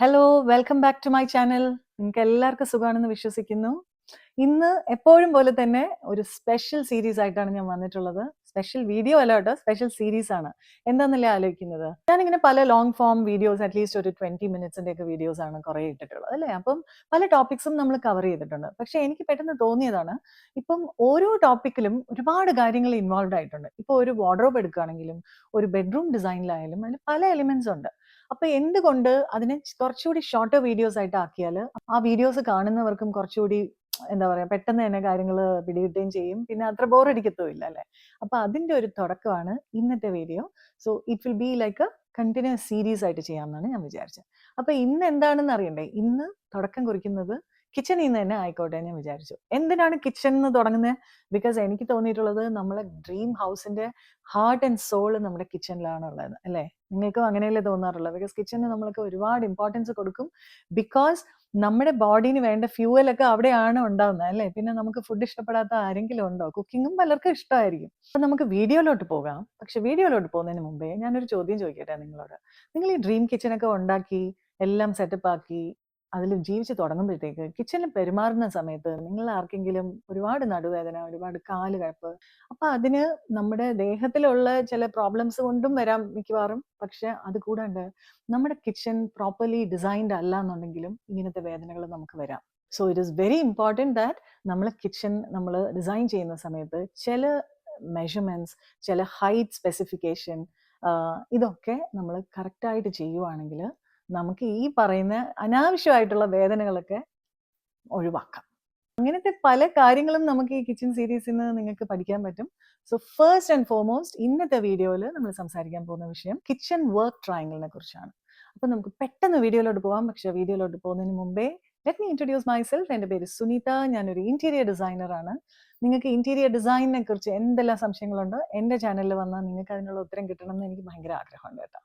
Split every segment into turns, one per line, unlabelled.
Hello, welcome back to my channel. നിങ്ങൾക്ക് എല്ലാവർക്കും സുഖമാണെന്ന് വിശ്വസിക്കുന്നു. ഇന്ന് എപ്പോഴും പോലെ തന്നെ ഒരു സ്പെഷ്യൽ സീരീസ് ആയിട്ടാണ് ഞാൻ വന്നിട്ടുള്ളത്. സ്പെഷ്യൽ വീഡിയോ അല്ല കേട്ടോ, സ്പെഷ്യൽ സീരീസ് ആണ്. എന്താണെന്നല്ലേ ആലോചിക്കുന്നത്? ഞാനിങ്ങനെ പല ലോങ് ഫോം വീഡിയോസ്, അറ്റ്ലീസ്റ്റ് ഒരു 20 മിനിറ്റ്സിന്റെ ഒക്കെ വീഡിയോസ് ആണ് കുറേ ഇട്ടിട്ടുള്ളത് അല്ലേ. അപ്പം പല ടോപ്പിക്സും നമ്മൾ കവർ ചെയ്തിട്ടുണ്ട്. പക്ഷെ എനിക്ക് പെട്ടെന്ന് തോന്നിയതാണ്, ഇപ്പം ഓരോ ടോപ്പിക്കിലും ഒരുപാട് കാര്യങ്ങൾ ഇൻവോൾവ് ആയിട്ടുണ്ട്. ഇപ്പോൾ ഒരു വാർഡ്രോബ് എടുക്കുകയാണെങ്കിലും ഒരു ബെഡ്റൂം ഡിസൈനിലായാലും അതിൽ പല എലിമെന്റ്സ് ഉണ്ട്. അപ്പൊ എന്തുകൊണ്ട് അതിനെ കുറച്ചുകൂടി ഷോർട്ടർ വീഡിയോസ് ആയിട്ട് ആക്കിയാൽ ആ വീഡിയോസ് കാണുന്നവർക്കും കുറച്ചുകൂടി എന്താ പറയാ, പെട്ടെന്ന് തന്നെ കാര്യങ്ങൾ പിടികിട്ടുകയും ചെയ്യും, പിന്നെ അത്ര ബോറടിക്കത്തുമില്ല അല്ലെ. അപ്പൊ അതിന്റെ ഒരു തുടക്കമാണ് ഇന്നത്തെ video. So it will be like A continuous series ആയിട്ട് ചെയ്യാമെന്നാണ് ഞാൻ വിചാരിച്ചത്. അപ്പൊ ഇന്ന് എന്താണെന്ന് അറിയണ്ടേ? ഇന്ന് തുടക്കം കുറിക്കുന്നത് കിച്ചണിൽ നിന്ന് തന്നെ ആയിക്കോട്ടെ ഞാൻ വിചാരിച്ചു. എന്തിനാണ് കിച്ചൺ എന്ന് തുടങ്ങുന്നത്? ബിക്കോസ് എനിക്ക് തോന്നിയിട്ടുള്ളത് നമ്മളെ ഡ്രീം ഹൗസിന്റെ ഹാർട്ട് ആൻഡ് സോൾ നമ്മുടെ കിച്ചണിലാണ് ഉള്ളത് അല്ലേ. നിങ്ങൾക്കും അങ്ങനെയല്ലേ തോന്നാറുള്ളത്? ബിക്കോസ് കിച്ചണിന് നമ്മൾക്ക് ഒരുപാട് ഇമ്പോർട്ടൻസ് കൊടുക്കും. ബിക്കോസ് നമ്മുടെ ബോഡിന് വേണ്ട ഫ്യൂവലൊക്കെ അവിടെയാണ് ഉണ്ടാവുന്നത് അല്ലേ. പിന്നെ നമുക്ക് ഫുഡ് ഇഷ്ടപ്പെടാത്ത ആരെങ്കിലും ഉണ്ടോ? കുക്കിങ്ങും പലർക്കും ഇഷ്ടമായിരിക്കും. അപ്പൊ നമുക്ക് വീഡിയോയിലോട്ട് പോകാം. പക്ഷെ വീഡിയോയിലോട്ട് പോകുന്നതിന് മുമ്പേ ഞാനൊരു ചോദ്യം ചോദിക്കട്ടെ നിങ്ങളോട്. നിങ്ങൾ ഈ ഡ്രീം കിച്ചണൊക്കെ ഉണ്ടാക്കി എല്ലാം സെറ്റപ്പ് ആക്കി അതിൽ ജീവിച്ച് തുടങ്ങുമ്പോഴത്തേക്ക് കിച്ചണിൽ പെരുമാറുന്ന സമയത്ത് നിങ്ങൾ ആർക്കെങ്കിലും ഒരുപാട് നടുവേദന, ഒരുപാട് കാല് കഴപ്പ്, അപ്പൊ അതിന് നമ്മുടെ ദേഹത്തിലുള്ള ചില പ്രോബ്ലംസ് കൊണ്ടും വരാം മിക്കവാറും. പക്ഷെ അത് കൂടാണ്ട് നമ്മുടെ കിച്ചൺ പ്രോപ്പർലി ഡിസൈൻഡ് അല്ല എന്നുണ്ടെങ്കിലും ഇങ്ങനത്തെ വേദനകൾ നമുക്ക് വരാം. So it is very important that നമ്മൾ കിച്ചൺ നമ്മൾ ഡിസൈൻ ചെയ്യുന്ന സമയത്ത് ചില മെഷർമെന്റ്സ്, ചില ഹൈറ്റ് സ്പെസിഫിക്കേഷൻ, ഇതൊക്കെ നമ്മൾ കറക്റ്റായിട്ട് ചെയ്യുവാണെങ്കിൽ നമുക്ക് ഈ പറയുന്ന അനാവശ്യമായിട്ടുള്ള വേദനകളൊക്കെ ഒഴിവാക്കാം. അങ്ങനത്തെ പല കാര്യങ്ങളും നമുക്ക് ഈ കിച്ചൺ സീരീസിൽ നിന്ന് നിങ്ങൾക്ക് പഠിക്കാൻ പറ്റും. സോ ഫസ്റ്റ് ആൻഡ് ഫോർമോസ്റ്റ് ഇന്നത്തെ വീഡിയോയിൽ നമ്മൾ സംസാരിക്കാൻ പോകുന്ന വിഷയം കിച്ചൺ വർക്ക് ട്രയാങ്കിളിനെ കുറിച്ചാണ്. അപ്പൊ നമുക്ക് പെട്ടെന്ന് വീഡിയോയിലോട്ട് പോകാം. പക്ഷെ വീഡിയോയിലോട്ട് പോകുന്നതിന് മുമ്പേ ലെറ്റ് മീ ഇൻട്രൊഡ്യൂസ് മൈസെൽഫ്. എൻ്റെ പേര് സുനിത. ഞാനൊരു ഇന്റീരിയർ ഡിസൈനറാണ്. നിങ്ങൾക്ക് ഇന്റീരിയർ ഡിസൈനിനെ കുറിച്ച് എന്തെല്ലാം സംശയങ്ങളുണ്ടോ എൻ്റെ ചാനലിൽ വന്നാൽ നിങ്ങൾക്ക് അതിനുള്ള ഉത്തരം കിട്ടണം എന്ന് എനിക്ക് ഭയങ്കര ആഗ്രഹമുണ്ട് കേട്ടോ.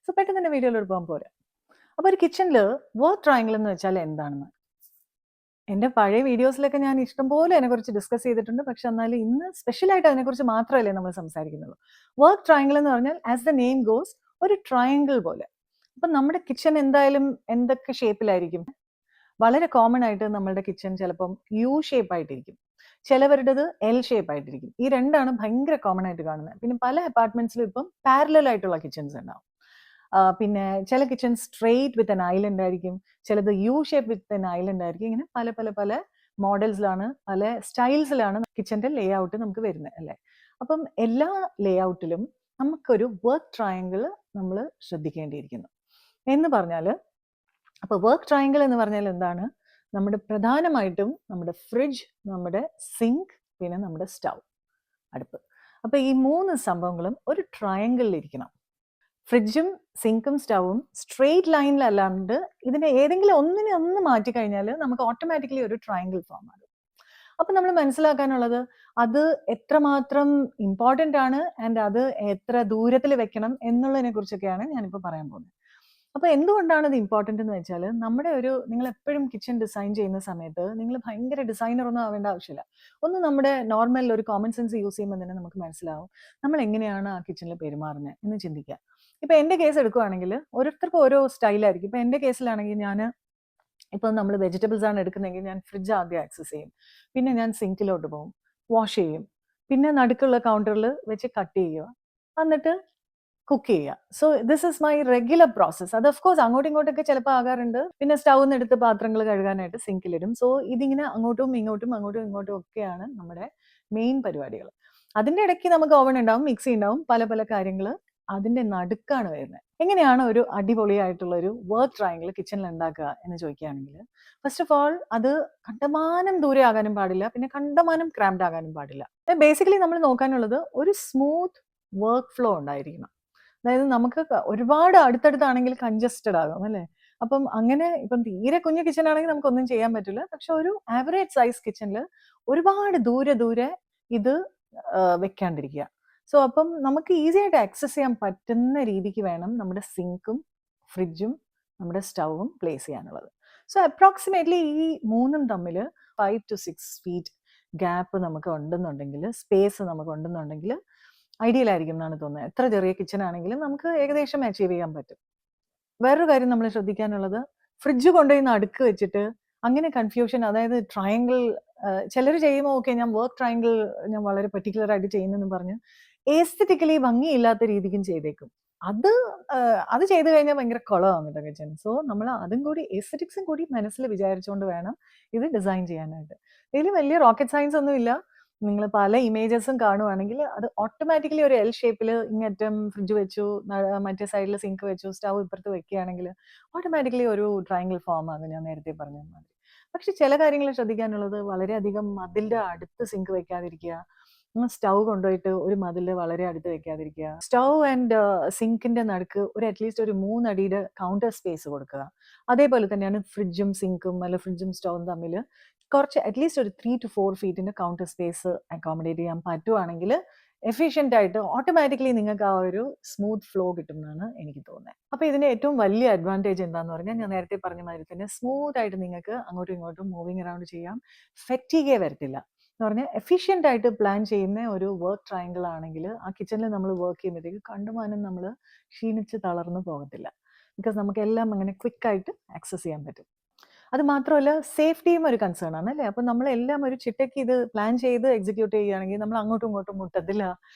സോ പെട്ടെന്ന് തന്നെ വീഡിയോയിലോട്ട് പോകാൻ പോരാ. അപ്പൊ ഒരു കിച്ചണിൽ വർക്ക് ട്രയാങ്കിൾ എന്ന് വെച്ചാൽ എന്താണെന്ന് എൻ്റെ പഴയ വീഡിയോസിലൊക്കെ ഞാൻ ഇഷ്ടംപോലെ അതിനെക്കുറിച്ച് ഡിസ്കസ് ചെയ്തിട്ടുണ്ട്. പക്ഷെ എന്നാലും ഇന്ന് സ്പെഷ്യലായിട്ട് അതിനെക്കുറിച്ച് മാത്രമല്ലേ നമ്മൾ സംസാരിക്കുന്നുള്ളൂ. വർക്ക് ട്രയാങ്കിൾ എന്ന് പറഞ്ഞാൽ ആസ് ദ നെയിം ഗോസ് ഒരു ട്രയാങ്കിൾ പോലെ. അപ്പം നമ്മുടെ കിച്ചൺ എന്തായാലും എന്തൊക്കെ ഷേപ്പിലായിരിക്കും? വളരെ കോമൺ ആയിട്ട് നമ്മളുടെ കിച്ചൺ ചിലപ്പം യു ഷേപ്പ് ആയിട്ടിരിക്കും, ചിലവരുടേത് എൽ ഷേപ്പ് ആയിട്ടിരിക്കും. ഈ രണ്ടാണ് ഭയങ്കര കോമൺ ആയിട്ട് കാണുന്നത്. പിന്നെ പല അപ്പാർട്ട്മെന്റ്സിലും ഇപ്പം പാരലൽ ആയിട്ടുള്ള കിച്ചൺസ് ഉണ്ടാവും. പിന്നെ ചില kitchen straight with an island ആയിരിക്കും, ചിലത് U shape with an island ആയിരിക്കും. ഇങ്ങനെ പല പല പല മോഡൽസിലാണ്, പല സ്റ്റൈൽസിലാണ് കിച്ചന്റെ ലേ ഔട്ട് നമുക്ക് വരുന്നത് അല്ലേ. അപ്പം എല്ലാ ലേ ഔട്ടിലും നമുക്കൊരു വർക്ക് ട്രയാങ്കിൾ നമ്മൾ ശ്രദ്ധിക്കേണ്ടിയിരിക്കുന്നു എന്ന് പറഞ്ഞാൽ. അപ്പൊ വർക്ക് ട്രയാങ്കിൾ എന്ന് പറഞ്ഞാൽ എന്താണ്? നമ്മുടെ പ്രധാനമായിട്ടും നമ്മുടെ ഫ്രിഡ്ജ്, നമ്മുടെ സിങ്ക്, പിന്നെ നമ്മുടെ സ്റ്റൗ, അടുപ്പ്. അപ്പൊ ഈ മൂന്ന് സംഭവങ്ങളും ഒരു ട്രയാങ്കിളിൽ ഇരിക്കണം. ഫ്രിഡ്ജും സിങ്കും സ്റ്റൗവും സ്ട്രെയിറ്റ് ലൈനിലല്ലാണ്ട് ഇതിനെ ഏതെങ്കിലും ഒന്നിനെ ഒന്ന് മാറ്റി കഴിഞ്ഞാൽ നമുക്ക് ഓട്ടോമാറ്റിക്കലി ഒരു ട്രയാങ്കിൾ ഫോം ആകും. അപ്പൊ നമ്മൾ മനസ്സിലാക്കാനുള്ളത് അത് എത്രമാത്രം ഇമ്പോർട്ടൻ്റ് ആണ് ആൻഡ് അത് എത്ര ദൂരത്തിൽ വെക്കണം എന്നുള്ളതിനെ കുറിച്ചൊക്കെയാണ് ഞാനിപ്പോൾ പറയാൻ പോകുന്നത്. അപ്പൊ എന്തുകൊണ്ടാണ് ഇത് ഇമ്പോർട്ടൻ്റ് എന്ന് വെച്ചാൽ, നമ്മുടെ നിങ്ങൾ എപ്പോഴും കിച്ചൺ ഡിസൈൻ ചെയ്യുന്ന സമയത്ത് നിങ്ങൾ ഭയങ്കര ഡിസൈനർ ഒന്നും ആവേണ്ട ആവശ്യമില്ല. ഒന്ന് നമ്മുടെ നോർമൽ ഒരു കോമൺ സെൻസ് യൂസ് ചെയ്യുമ്പോൾ തന്നെ നമുക്ക് മനസ്സിലാവും നമ്മൾ എങ്ങനെയാണ് ആ കിച്ചണിൽ പെരുമാറുന്നത് എന്ന് ചിന്തിക്കുക. ഇപ്പൊ എന്റെ കേസ് എടുക്കുവാണെങ്കിൽ ഓരോരുത്തർക്കും ഓരോ സ്റ്റൈലായിരിക്കും. ഇപ്പൊ എന്റെ കേസിലാണെങ്കിൽ ഞാൻ ഇപ്പൊ നമ്മൾ വെജിറ്റബിൾസ് ആണ് എടുക്കുന്നതെങ്കിൽ ഞാൻ ഫ്രിഡ്ജ് ആദ്യം ആക്സസ് ചെയ്യും, പിന്നെ ഞാൻ സിങ്കിലോട്ട് പോകും, വാഷ് ചെയ്യും, പിന്നെ നടുക്കുള്ള കൗണ്ടറിൽ വെച്ച് കട്ട് ചെയ്യുക, എന്നിട്ട് കുക്ക് ചെയ്യുക. So this is my regular process. അത് ഓഫ് കോഴ്സ് അങ്ങോട്ടും ഇങ്ങോട്ടൊക്കെ ചിലപ്പോൾ ആകാറുണ്ട്. പിന്നെ സ്റ്റൗന്ന് എടുത്ത് പാത്രങ്ങൾ കഴുകാനായിട്ട് സിങ്കിലിടും. സോ ഇതിങ്ങനെ അങ്ങോട്ടും ഇങ്ങോട്ടും ഒക്കെയാണ് നമ്മുടെ മെയിൻ പരിപാടികൾ. അതിന്റെ ഇടയ്ക്ക് നമുക്ക് ഓവൻ ഉണ്ടാവും, മിക്സി ഉണ്ടാവും, പല പല കാര്യങ്ങൾ അതിന്റെ നടുക്കാണ് വരുന്നത്. എങ്ങനെയാണ് ഒരു അടിപൊളിയായിട്ടുള്ള ഒരു വർക്ക് ട്രയാങ്കിൾ കിച്ചണിൽ ഉണ്ടാക്കുക എന്ന് ചോദിക്കുകയാണെങ്കിൽ, ഫസ്റ്റ് ഓഫ് ഓൾ അത് കണ്ടമാനം ദൂരെ ആകാനും പാടില്ല, പിന്നെ കണ്ടമാനം ക്രാംഡ് ആകാനും പാടില്ല. ബേസിക്കലി നമ്മൾ നോക്കാനുള്ളത് ഒരു സ്മൂത്ത് വർക്ക് ഫ്ലോ ഉണ്ടായിരിക്കണം. അതായത് നമുക്ക് ഒരുപാട് അടുത്തടുത്താണെങ്കിൽ കൺജസ്റ്റഡ് ആകും അല്ലേ. അപ്പം അങ്ങനെ ഇപ്പം തീരെ കുഞ്ഞു കിച്ചൺ ആണെങ്കിൽ നമുക്കൊന്നും ചെയ്യാൻ പറ്റില്ല. പക്ഷെ ഒരു ആവറേജ് സൈസ് കിച്ചണിൽ ഒരുപാട് ദൂരെ ദൂരെ ഇത് വെക്കാണ്ടിരിക്കുക. സോ അപ്പം നമുക്ക് ഈസി ആയിട്ട് ആക്സസ് ചെയ്യാൻ പറ്റുന്ന രീതിക്ക് വേണം നമ്മുടെ സിങ്കും ഫ്രിഡ്ജും നമ്മുടെ സ്റ്റൗവും പ്ലേസ് ചെയ്യാനുള്ളത്. സോ അപ്രോക്സിമേറ്റ്ലി ഈ മൂന്നും തമ്മിൽ 5 to 6 feet ഗ്യാപ്പ് നമുക്ക് ഉണ്ടെന്നുണ്ടെങ്കിൽ, സ്പേസ് നമുക്ക് ഉണ്ടെന്നുണ്ടെങ്കിൽ ഐഡിയൽ ആയിരിക്കും എന്നാണ് തോന്നുന്നത്. എത്ര ചെറിയ കിച്ചൺ ആണെങ്കിലും നമുക്ക് ഏകദേശം അച്ചീവ് ചെയ്യാൻ പറ്റും. വേറൊരു കാര്യം നമ്മൾ ശ്രദ്ധിക്കാനുള്ളത്, ഫ്രിഡ്ജ് കൊണ്ടുപോയി നടുക്ക് വെച്ചിട്ട് അങ്ങനെ കൺഫ്യൂഷൻ, അതായത് ട്രയാങ്കിൾ ചിലർ ചെയ്യുമ്പോൾ ഓക്കെ ഞാൻ വർക്ക് ട്രയാങ്കിൾ ഞാൻ വളരെ പെർട്ടിക്കുലർ ആയിട്ട് ചെയ്യുന്നെന്ന് പറഞ്ഞ് എസ്തെറ്റിക്കലി ഭംഗിയില്ലാത്ത രീതിക്കും ചെയ്തേക്കും. അത് അത് ചെയ്തു കഴിഞ്ഞാൽ ഭയങ്കര കുളമാണ് കേട്ടോ കിച്ചൺ. സോ നമ്മൾ അതും കൂടി എസ്തെറ്റിക്സും കൂടി മനസ്സിൽ വിചാരിച്ചുകൊണ്ട് വേണം ഇത് ഡിസൈൻ ചെയ്യാനായിട്ട്. ഇതിൽ വലിയ റോക്കറ്റ് സയൻസ് ഒന്നും ഇല്ല. നിങ്ങൾ പല ഇമേജസും കാണുവാണെങ്കിൽ അത് ഓട്ടോമാറ്റിക്കലി ഒരു എൽ ഷേപ്പിൽ ഇങ്ങറ്റം ഫ്രിഡ്ജ് വെച്ചു, മറ്റേ സൈഡിൽ സിങ്ക് വെച്ചു, സ്റ്റൗ ഇപ്പുറത്ത് വെക്കുകയാണെങ്കിൽ ഓട്ടോമാറ്റിക്കലി ഒരു ട്രയാങ്കിൾ ഫോം ആകും, ഞാൻ നേരത്തെ പറഞ്ഞ മാതിരി. പക്ഷെ ചില കാര്യങ്ങൾ ശ്രദ്ധിക്കാനുള്ളത്, വളരെയധികം മതിലിന്റെ അടുത്ത് സിങ്ക് വെക്കാതിരിക്കുക, സ്റ്റൗ കൊണ്ടുപോയിട്ട് ഒരു മതില് വളരെ അടുത്ത് വെക്കാതിരിക്കുക, സ്റ്റൗ ആൻഡ് സിങ്കിന്റെ നടുക്ക് ഒരു അറ്റ്ലീസ്റ്റ് ഒരു 3 അടിയുടെ കൗണ്ടർ സ്പേസ് കൊടുക്കുക. അതേപോലെ തന്നെയാണ് ഫ്രിഡ്ജും സിങ്കും അല്ല ഫ്രിഡ്ജും സ്റ്റൗവും തമ്മിൽ കുറച്ച് അറ്റ്ലീസ്റ്റ് ഒരു 3 to 4 ഫീറ്റിന്റെ കൗണ്ടർ സ്പേസ് അക്കോമഡേറ്റ് ചെയ്യാൻ പറ്റുവാണെങ്കിൽ എഫിഷ്യൻ്റ് ആയിട്ട് ഓട്ടോമാറ്റിക്കലി നിങ്ങൾക്ക് ആ ഒരു സ്മൂത്ത് ഫ്ലോ കിട്ടും എന്നാണ് എനിക്ക് തോന്നുന്നത്. അപ്പോൾ ഇതിന്റെ ഏറ്റവും വലിയ അഡ്വാൻറ്റേജ് എന്താന്ന് പറഞ്ഞാൽ, ഞാൻ നേരത്തെ പറഞ്ഞ മാതിരി തന്നെ സ്മൂത്ത് ആയിട്ട് നിങ്ങൾക്ക് അങ്ങോട്ടും ഇങ്ങോട്ടും മൂവിങ് അറൗണ്ട് ചെയ്യാം, ഫെറ്റീഗേ വരത്തില്ല. എന്ന് പറഞ്ഞാൽ എഫിഷ്യൻ്റ് ആയിട്ട് പ്ലാൻ ചെയ്യുന്ന ഒരു വർക്ക് ട്രയാങ്കിൾ ആണെങ്കിൽ ആ കിച്ചണിൽ നമ്മൾ വർക്ക് ചെയ്യുമ്പോഴത്തേക്ക് കണ്ടുമാനം നമ്മൾ ക്ഷീണിച്ച് തളർന്നു പോകത്തില്ല. ബിക്കോസ് നമുക്ക് എല്ലാം അങ്ങനെ ക്വിക്കായിട്ട് ആക്സസ് ചെയ്യാൻ പറ്റും. അത് മാത്രമല്ല സേഫ്റ്റിയും ഒരു കൺസേൺ ആണ് അല്ലേ. അപ്പം നമ്മളെല്ലാം ഒരു ചിട്ടയ്ക്ക് ഇത് പ്ലാൻ ചെയ്ത് എക്സിക്യൂട്ട് ചെയ്യുകയാണെങ്കിൽ നമ്മൾ അങ്ങോട്ടും ഇങ്ങോട്ടും മുട്ടത്തില്ല.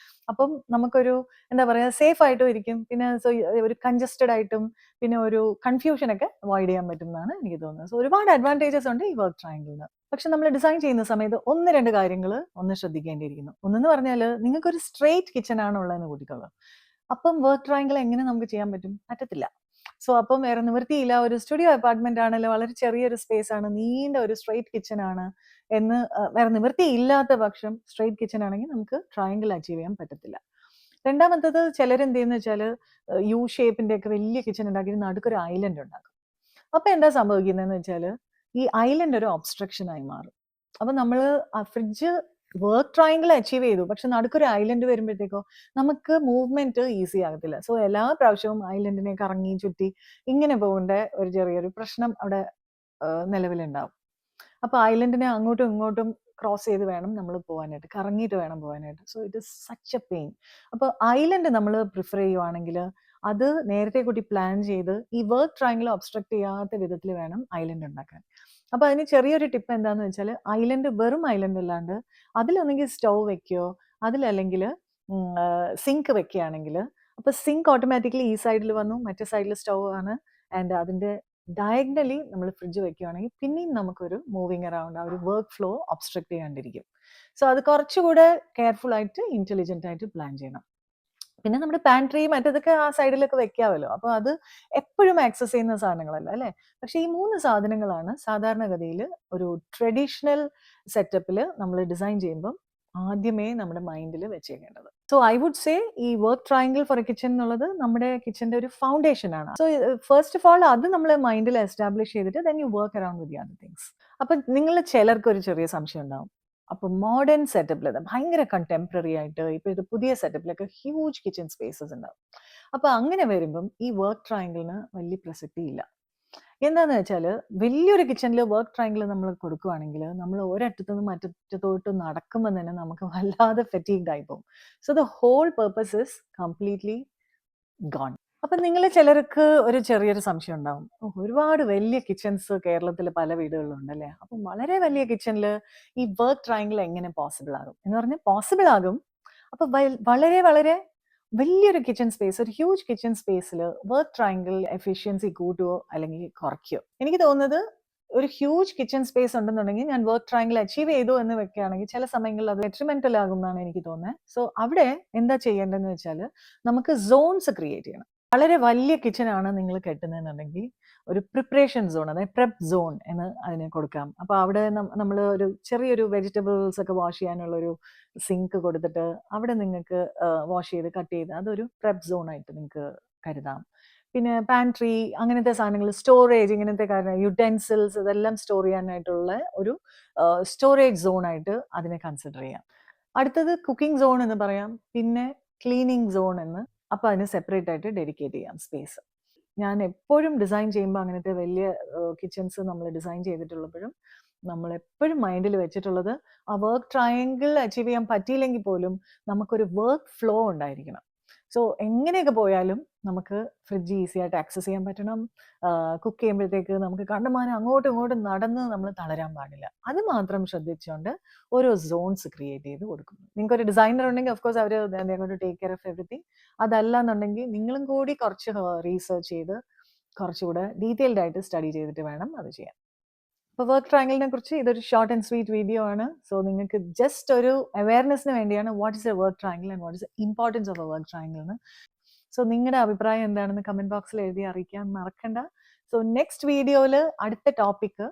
അപ്പം നമുക്കൊരു എന്താ പറയുക, സേഫ് ആയിട്ടും ഇരിക്കും. പിന്നെ ഒരു കൺജസ്റ്റഡ് ആയിട്ടും പിന്നെ ഒരു കൺഫ്യൂഷനൊക്കെ അവോയ്ഡ് ചെയ്യാൻ പറ്റും എന്നാണ് എനിക്ക് തോന്നുന്നത്. സോ ഒരുപാട് അഡ്വാൻറ്റേജസ് ഉണ്ട് ഈ വർക്ക് ട്രയാങ്കിളിന്. പക്ഷെ നമ്മൾ ഡിസൈൻ ചെയ്യുന്ന സമയത്ത് 1-2 കാര്യങ്ങൾ ശ്രദ്ധിക്കേണ്ടിയിരിക്കുന്നു. ഒന്നെന്ന് പറഞ്ഞാൽ നിങ്ങൾക്കൊരു സ്ട്രെയിറ്റ് കിച്ചൺ ആണ് ഉള്ളതെന്ന് കൂട്ടിക്കോളൂ. അപ്പം വർക്ക് ട്രയാങ്കിൾ എങ്ങനെ നമുക്ക് ചെയ്യാൻ പറ്റും? പറ്റത്തില്ല. സോ അപ്പം വേറെ നിവൃത്തിയില്ല. ഒരു സ്റ്റുഡിയോ അപ്പാർട്ട്മെന്റ് ആണല്ലോ, വളരെ ചെറിയൊരു സ്പേസ് ആണ്, നീണ്ട ഒരു സ്ട്രെയിറ്റ് കിച്ചൺ ആണ് എന്ന് വേറെ നിവൃത്തിയില്ലാത്ത പക്ഷം സ്ട്രെയിറ്റ് കിച്ചൺ ആണെങ്കിൽ നമുക്ക് ട്രയാങ്കിൾ അച്ചീവ് ചെയ്യാൻ പറ്റത്തില്ല. രണ്ടാമത്തത്, ചിലരെന്ത് ചെയ്യുന്ന വെച്ചാൽ യു ഷേപ്പിന്റെ ഒക്കെ വലിയ കിച്ചൺ ഉണ്ടാക്കിയിട്ട് നടുക്കൊരു ഐലൻഡ് ഉണ്ടാക്കും. അപ്പൊ എന്താ സംഭവിക്കുന്നതെന്ന് വെച്ചാൽ ഈ ഐലൻഡ് ഒരു ഒബ്സ്ട്രക്ഷൻ ആയി മാറും. അപ്പൊ നമ്മൾ ആ ഫ്രിഡ്ജ് വർക്ക് ട്രയാങ്കിൾ അച്ചീവ് ചെയ്തു, പക്ഷെ നടുക്കൊരു ഐലൻഡ് വരുമ്പോഴത്തേക്കോ നമുക്ക് മൂവ്മെന്റ് ഈസി ആകത്തില്ല. സോ എല്ലാ പ്രാവശ്യവും ഐലൻഡിനെ കറങ്ങി ചുറ്റി ഇങ്ങനെ പോകേണ്ട ഒരു ചെറിയൊരു പ്രശ്നം അവിടെ നിലവിലുണ്ടാവും. അപ്പൊ ഐലൻഡിനെ അങ്ങോട്ടും ഇങ്ങോട്ടും ക്രോസ് ചെയ്ത് വേണം നമ്മൾ പോകാനായിട്ട്, കറങ്ങിയിട്ട് വേണം പോകാനായിട്ട്. So it is such A pain. അപ്പോൾ ഐലൻഡ് നമ്മൾ പ്രിഫർ ചെയ്യുവാണെങ്കിൽ അത് നേരത്തെ കൂട്ടി പ്ലാൻ ചെയ്ത് ഈ വർക്ക് ട്രയാങ്കിൾ ഒബ്സ്ട്രക്ട് ചെയ്യാത്ത വിധത്തിൽ വേണം ഐലൻഡ് ഉണ്ടാക്കാൻ. അപ്പൊ അതിന് ചെറിയൊരു ടിപ്പ് എന്താന്ന് വെച്ചാൽ, ഐലൻഡ് വെറും ഐലൻഡ് അല്ലാണ്ട് അതിലൊന്നെങ്കിൽ സ്റ്റൗ വെക്കുകയോ അതിലല്ലെങ്കിൽ സിങ്ക് വെക്കുകയാണെങ്കിൽ, അപ്പൊ സിങ്ക് ഓട്ടോമാറ്റിക്കലി ഈ സൈഡിൽ വന്നു, മറ്റേ സൈഡിൽ സ്റ്റൗ ആണ്, ആൻഡ് അതിന്റെ ഡയഗണലി നമ്മൾ ഫ്രിഡ്ജ് വെക്കുകയാണെങ്കിൽ പിന്നെയും നമുക്കൊരു മൂവിങ് അറൗണ്ട് ആ ഒരു വർക്ക് ഫ്ലോ ഒബ്സ്ട്രക്ട് ചെയ്യാണ്ടിരിക്കും. സോ അത് കുറച്ചുകൂടെ കെയർഫുൾ ആയിട്ട് ഇന്റലിജന്റ് ആയിട്ട് പ്ലാൻ ചെയ്യണം. പിന്നെ നമ്മുടെ പാൻട്രി മറ്റേതൊക്കെ ആ സൈഡിലൊക്കെ വെക്കാമല്ലോ. അപ്പോൾ അത് എപ്പോഴും ആക്സസ് ചെയ്യുന്ന സാധനങ്ങളല്ല അല്ലേ. പക്ഷേ ഈ 3 സാധനങ്ങളാണ് സാധാരണഗതിയിൽ ഒരു ട്രഡീഷണൽ സെറ്റപ്പിൽ നമ്മൾ ഡിസൈൻ ചെയ്യുമ്പം ആദ്യമേ നമ്മുടെ മൈൻഡിൽ വെച്ചേക്കേണ്ടത്. സോ ഐ വുഡ് സേ ഈ work triangle for a kitchen എന്നുള്ളത് നമ്മുടെ കിച്ചന്റെ ഒരു ഫൗണ്ടേഷൻ ആണ്. സോ ഫസ്റ്റ് ഓഫ് ഓൾ അത് നമ്മൾ മൈൻഡിൽ എസ്റ്റാബ്ലിഷ് ചെയ്തിട്ട് then you work around with the other things. അപ്പൊ നിങ്ങൾ ചിലർക്ക് ഒരു ചെറിയ സംശയം ഉണ്ടാവും, അപ്പൊ മോഡേൺ സെറ്റപ്പിൽ ഭയങ്കര കണ്ടംപററി ആയിട്ട് ഇപ്പൊ ഇത് പുതിയ സെറ്റപ്പിലൊക്കെ ഹ്യൂജ് കിച്ചൺ സ്പേസസ് ഉണ്ടാവും. അപ്പൊ അങ്ങനെ വരുമ്പം ഈ വർക്ക് ട്രയാങ്കിളിന് വലിയ പ്രസക്തി ഇല്ല. എന്താന്ന് വെച്ചാൽ വലിയൊരു കിച്ചണിൽ വർക്ക് ട്രയാങ്കിൾ നമ്മൾ കൊടുക്കുകയാണെങ്കിൽ നമ്മൾ ഒരറ്റത്തു നിന്ന് മറ്റത്തോട്ട് നടക്കുമ്പോൾ തന്നെ നമുക്ക് വല്ലാതെ ഫെറ്റീഗ്ഡ് ആയി പോകും. So the whole purpose is completely gone. അപ്പൊ നിങ്ങൾ ചിലർക്ക് ഒരു ചെറിയൊരു സംശയം ഉണ്ടാവും, ഒരുപാട് വലിയ കിച്ചൺസ് കേരളത്തിൽ പല വീടുകളിലുണ്ട് അല്ലേ. അപ്പം വളരെ വലിയ കിച്ചണിൽ ഈ വർക്ക് ട്രയാങ്കിൾ എങ്ങനെ പോസിബിൾ ആകും എന്ന് പറഞ്ഞാൽ പോസിബിൾ ആകും. അപ്പൊ വളരെ വളരെ വലിയൊരു കിച്ചൺ സ്പേസ്, ഒരു ഹ്യൂജ് കിച്ചൺ സ്പേസിൽ വർക്ക് ട്രയാങ്കിൾ എഫിഷ്യൻസി കൂട്ടുകയോ അല്ലെങ്കിൽ കുറയ്ക്കുകയോ? എനിക്ക് തോന്നുന്നത് ഒരു ഹ്യൂജ് കിച്ചൺ സ്പേസ് ഉണ്ടെന്നുണ്ടെങ്കിൽ ഞാൻ വർക്ക് ട്രയാങ്കിൾ അച്ചീവ് ചെയ്തു എന്ന് വെക്കുകയാണെങ്കിൽ ചില സമയങ്ങളിൽ അത് ഡെട്രിമെന്റൽ ആകും എന്നാണ് എനിക്ക് തോന്നുന്നത്. സോ അവിടെ എന്താ ചെയ്യേണ്ടതെന്ന് വെച്ചാൽ നമുക്ക് സോൺസ് ക്രിയേറ്റ് ചെയ്യണം. വളരെ വലിയ കിച്ചൺ ആണ് നിങ്ങൾ കെട്ടുന്നതെന്നുണ്ടെങ്കിൽ ഒരു പ്രിപ്പറേഷൻ സോൺ, അതായത് പ്രെപ്പ് സോൺ എന്ന് അതിന് കൊടുക്കാം. അപ്പൊ അവിടെ നമ്മൾ ഒരു ചെറിയൊരു വെജിറ്റബിൾസ് ഒക്കെ വാഷ് ചെയ്യാനുള്ള ഒരു സിങ്ക് കൊടുത്തിട്ട് അവിടെ നിങ്ങൾക്ക് വാഷ് ചെയ്ത് കട്ട് ചെയ്ത് അതൊരു പ്രെപ്പ് സോൺ ആയിട്ട് നിങ്ങൾക്ക് കരുതാം. പിന്നെ പാൻട്രി അങ്ങനത്തെ സാധനങ്ങൾ, സ്റ്റോറേജ്, ഇങ്ങനത്തെ കാര്യം യുടെൻസിൽസ് ഇതെല്ലാം സ്റ്റോർ ചെയ്യാനായിട്ടുള്ള ഒരു സ്റ്റോറേജ് സോൺ ആയിട്ട് അതിനെ കൺസിഡർ ചെയ്യാം. അടുത്തത് കുക്കിംഗ് സോൺ എന്ന് പറയാം, പിന്നെ ക്ലീനിങ് സോൺ എന്ന്. അപ്പൊ അതിന് സെപ്പറേറ്റ് ആയിട്ട് ഡെഡിക്കേറ്റ് ചെയ്യാം സ്പേസ്. ഞാൻ എപ്പോഴും ഡിസൈൻ ചെയ്യുമ്പോൾ അങ്ങനത്തെ വലിയ കിച്ചൺസ് നമ്മൾ ഡിസൈൻ ചെയ്തിട്ടുള്ളപ്പോഴും നമ്മൾ എപ്പോഴും മൈൻഡിൽ വെച്ചിട്ടുള്ളത് ആ വർക്ക് ട്രയാങ്കിൾ അച്ചീവ് ചെയ്യാൻ പറ്റിയില്ലെങ്കിൽ പോലും നമുക്കൊരു വർക്ക് ഫ്ലോ ഉണ്ടായിരിക്കണം. സോ എങ്ങനെയൊക്കെ പോയാലും നമുക്ക് ഫ്രിഡ്ജ് ഈസി ആയിട്ട് ആക്സസ് ചെയ്യാൻ പറ്റണം. കുക്ക് ചെയ്യുമ്പോഴത്തേക്ക് നമുക്ക് കണ്ടമാനം അങ്ങോട്ടും ഇങ്ങോട്ടും നടന്ന് നമ്മൾ തളരാൻ പാടില്ല. അത് മാത്രം ശ്രദ്ധിച്ചുകൊണ്ട് ഓരോ സോൺസ് ക്രിയേറ്റ് ചെയ്ത് കൊടുക്കുന്നു. നിങ്ങൾക്ക് ഒരു ഡിസൈനർ ഉണ്ടെങ്കിൽ ഓഫ് അവർ ടേക്ക് കെയർ ഓഫ് എവറിത്തിങ്. അതല്ല എന്നുണ്ടെങ്കിൽ നിങ്ങളും കൂടി കുറച്ച് റീസെർച്ച് ചെയ്ത് കുറച്ചുകൂടെ ഡീറ്റെയിൽഡ് ആയിട്ട് സ്റ്റഡി ചെയ്തിട്ട് വേണം അത് ചെയ്യാൻ. അപ്പോൾ വർക്ക് ട്രയാങ്കിളിനെ കുറിച്ച് ഇതൊരു ഷോർട്ട് ആൻഡ് സ്വീറ്റ് വീഡിയോ ആണ്. സോ നിങ്ങൾക്ക് ജസ്റ്റ് ഒരു അവയർനെസ്സിന് വേണ്ടിയാണ് what is A work triangle and what is A importance of A work triangle എന്ന്. സോ നിങ്ങളുടെ അഭിപ്രായം എന്താണെന്ന് കമന്റ് ബോക്സിൽ എഴുതി അറിയിക്കാൻ മറക്കണ്ട. സോ നെക്സ്റ്റ് വീഡിയോയിൽ അടുത്ത ടോപ്പിക്ക്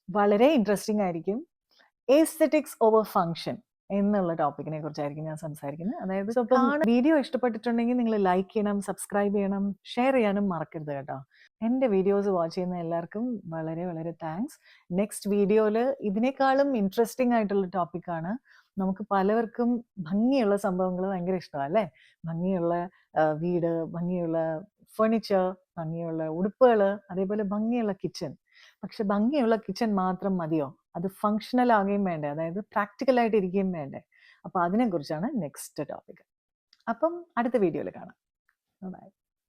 വളരെ ഇൻട്രസ്റ്റിംഗ് ആയിരിക്കും. എസ്തെറ്റിക്സ് ഓവർ ഫങ്ഷൻ എന്നുള്ള ടോപ്പിക്കിനെ കുറിച്ചായിരിക്കും ഞാൻ സംസാരിക്കുന്നത്. അതായത് വീഡിയോ ഇഷ്ടപ്പെട്ടിട്ടുണ്ടെങ്കിൽ നിങ്ങൾ ലൈക്ക് ചെയ്യണം, സബ്സ്ക്രൈബ് ചെയ്യണം, ഷെയർ ചെയ്യാനും മറക്കരുത് കേട്ടോ. എൻ്റെ വീഡിയോസ് വാച്ച് ചെയ്യുന്ന എല്ലാവർക്കും വളരെ വളരെ താങ്ക്സ്. നെക്സ്റ്റ് വീഡിയോയിൽ ഇതിനേക്കാളും ഇൻട്രസ്റ്റിംഗ് ആയിട്ടുള്ള ടോപ്പിക്കാണ്. നമുക്ക് പലവർക്കും ഭംഗിയുള്ള സംഭവങ്ങൾ ഭയങ്കര ഇഷ്ടമാണ് അല്ലേ? ഭംഗിയുള്ള വീട്, ഭംഗിയുള്ള ഫർണിച്ചർ, ഭംഗിയുള്ള ഉടുപ്പുകൾ, അതേപോലെ ഭംഗിയുള്ള കിച്ചൺ. പക്ഷെ ഭംഗിയുള്ള കിച്ചൺ മാത്രം മതിയോ? അത് ഫങ്ഷണൽ ആകുകയും വേണ്ടേ? അതായത് പ്രാക്ടിക്കലായിട്ട് ഇരിക്കുകയും വേണ്ടേ? അപ്പോൾ അതിനെക്കുറിച്ചാണ് നെക്സ്റ്റ് ടോപ്പിക്. അപ്പം അടുത്ത വീഡിയോയിൽ കാണാം. ബൈ.